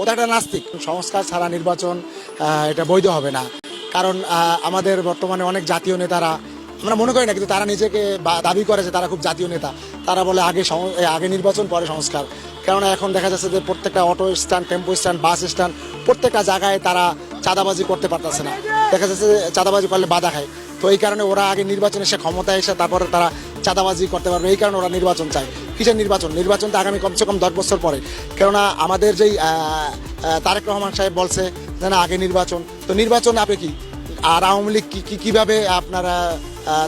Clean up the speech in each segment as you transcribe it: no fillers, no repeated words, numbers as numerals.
ওটা একটা নাস্তিক। সংস্কার ছাড়া নির্বাচন এটা বৈধ হবে না। কারণ আমাদের বর্তমানে অনেক জাতীয় নেতারা, আমরা মনে করি না কিন্তু তারা নিজেকে দাবি করে যে তারা খুব জাতীয় নেতা। তারা বলে আগে নির্বাচন পরে সংস্কার। কেননা এখন দেখা যাচ্ছে যে প্রত্যেকটা auto stand, tempo stand, bus stand, প্রত্যেকটা জায়গায় তারা চাঁদাবাজি করতে পারতেছে না। দেখা যাচ্ছে যে চাঁদাবাজি করলে বাধা খায়। তো এই কারণে ওরা আগে নির্বাচনে এসে ক্ষমতায় এসে তারপরে তারা চাঁদাবাজি করতে পারবে। এই কারণে ওরা নির্বাচন চায়। কিসের নির্বাচন? নির্বাচন তো আগামী কমসে কম 10 বছর পরে। কেননা আমাদের যেই তারেক রহমান সাহেব বলছে যে না আগে নির্বাচন, তো নির্বাচন আপনি কি আর আওয়ামী লীগ কীভাবে আপনারা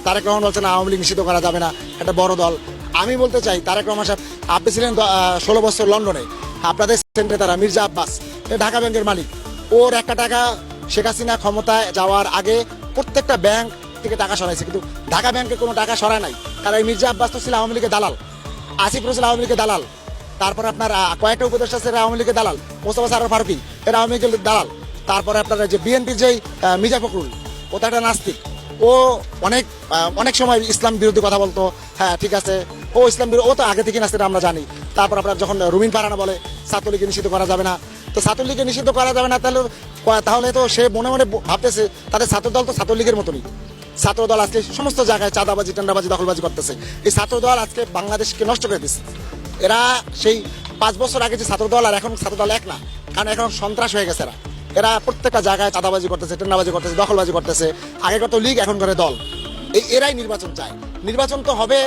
তারেক রহমান বলছেন আওয়ামী লীগ নিষিদ্ধ করা যাবে না, একটা বড় দল। আমি বলতে চাই তারেক রহমান সাহেব, আপনি ছিলেন 16 বছর লন্ডনে, আপনাদের সেক্রেটারি মির্জা আব্বাস ঢাকা ব্যাংকের মালিক। ওর একটা টাকা শেখ হাসিনা ক্ষমতায় যাওয়ার আগে প্রত্যেকটা ব্যাংক থেকে টাকা সরাইছে, কিন্তু ঢাকা ব্যাংকে কোনো টাকা সরায় নাই। কারণ এই মির্জা আব্বাস তো ছিল আওয়ামী লীগের দালাল, আসিফ রসুল আওয়ামী লীগের দালাল, তারপর আপনার কয়েকটা উপদেষ্টা আছে আওয়ামী লীগের দালাল, মোস্তফা সরোয়ার ফারুকী এরা আওয়ামী লীগের দালাল। তারপরে আপনার যে বিএনপির যেই মির্জা ফখরুল, ও তো একটা নাস্তিক। ও অনেক সময় ইসলাম বিরোধী কথা বলতো। হ্যাঁ ঠিক আছে, ও ইসলাম বিরোধী, ও তো আগে থেকে নাস্তিক আমরা জানি। তারপর আপনার যখন রুমিন ফারহানা বলে ছাত্রলীগকে নিষিদ্ধ করা যাবে না, তো ছাত্রলীগকে নিষিদ্ধ করা যাবে না, তাহলে তো সে মনে মনে ভাবতেছে তাদের ছাত্রদল তো ছাত্রলীগের মতনই। ছাত্রদল আজকে সমস্ত জায়গায় চাঁদাবাজি, টেন্ডারবাজি, দখলবাজি করতেছে। এই ছাত্রদল আজকে বাংলাদেশকে নষ্ট করে দিচ্ছে। এরা সেই 5 বছর আগে যে ছাত্রদল আর এখন ছাত্রদল এক না, কারণ এখন সন্ত্রাস হয়ে গেছে। এরা প্রত্যেকটা জায়গায় চাঁদাবাজি করতেছে, টেন্ডারবাজি করতেছে, দখলবাজি করতেছে। আগে কত লীগ, এখন করে দল। এরাই নির্বাচন চায়। নির্বাচন তো হবে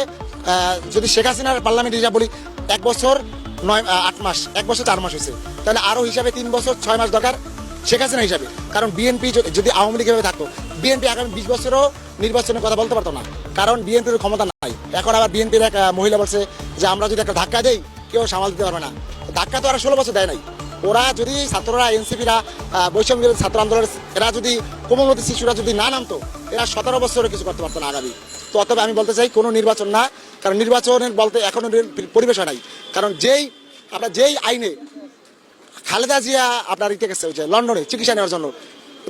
যদি শেখ হাসিনার পার্লামেন্ট হিসাবে বলি 1 বছর 8 মাস, 1 বছর 4 মাস হয়েছে, তাহলে আরো হিসাবে 3 বছর 6 মাস দরকার শেখ হাসিনা হিসাবে। কারণ বিএনপি যদি আওয়ামী লীগ ভাবে থাকতো, বিএনপি আগামী 20 বছরও নির্বাচনের কথা বলতে পারতো না, কারণ বিএনপির ক্ষমতা নাই। এখন আবার বিএনপির এক মহিলা বলছে যে আমরা যদি একটা ধাক্কা দেই কেউ সামাল দিতে পারবে না। ধাক্কা তো আর 16 বছর দেয় নাই। ওরা যদি ছাত্ররা, এনসিপিরা, বৈষম্য ছাত্র আন্দোলন, এরা যদি কোমলমতি শিশুরা যদি না নামতো, এরা 17 বছরে কিছু করতে পারতো না আগামী। তো অতএব আমি বলতে চাই কোনো নির্বাচন না, কারণ নির্বাচনের বলতে এখনো পরিবেশ হয় নাই। কারণ যেই আইনে খালেদা জিয়া আপনার ইতে গেছে লন্ডনে চিকিৎসা নেওয়ার জন্য,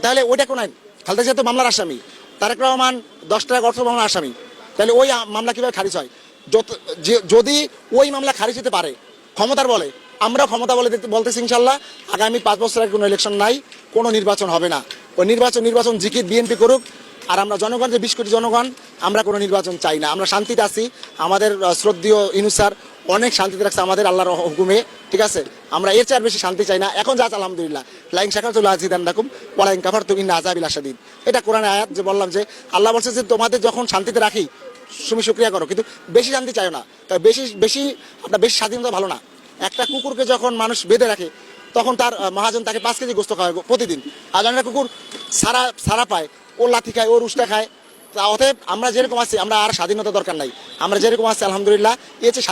তাহলে ওইটা কোন আইন? খালেদা জিয়া তো মামলার আসামি, তারেক রহমান 10 টাকা অর্থ মামলার আসামি, তাহলে ওই মামলা কিভাবে খারিজ হয়? যদি ওই মামলা খারিজ হতে পারে ক্ষমতার বলে, আমরা ক্ষমতা বলতেছি ইনশাল্লাহ আগামী 5 বছর আগে কোনো ইলেকশন নাই, কোনো নির্বাচন হবে না। ওই নির্বাচন জিকির বিএনপি করুক, আর আমরা জনগণ যে 20 কোটি জনগণ, আমরা কোনো নির্বাচন চাই না। আমরা শান্তিতে আছি। আমাদের শ্রদ্ধেয় ইউনূস স্যার অনেক শান্তিতে রাখছে আমাদের আল্লাহর হুকুমে, ঠিক আছে? আমরা এর চেয়ে বেশি শান্তি চাই না। এখন যা আলহামদুলিল্লাহ, লাইন শাকারতুম লাযিদান্নাকুম ওয়া লাইন কাফারতুম ইন্না আযাবি লাশাদীদ। এটা কোরআনের আয়াত। যে বললাম যে আল্লাহ বলছে যে তোমাদের যখন শান্তিতে রাখি তুমি শুকরিয়া করো, কিন্তু বেশি শান্তি চাইও না। তাই বেশি আপনার বেশি স্বাধীনতা ভালো না। একটা কুকুরকে যখন মানুষ বেঁধে রাখে, তখন তার মহাজন তাকে 5 কেজি গোস্ত খাওয়ায় প্রতিদিন। আর যখন একটা কুকুর সারা পায়, ও লাথি খায়, ও রুষ্টা খায়। অতএব আমরা যেরকম আছি, আমরা আর স্বাধীনতা দরকার নাই। আমরা যেরকম আছি আলহামদুলিল্লাহ, এর চেয়ে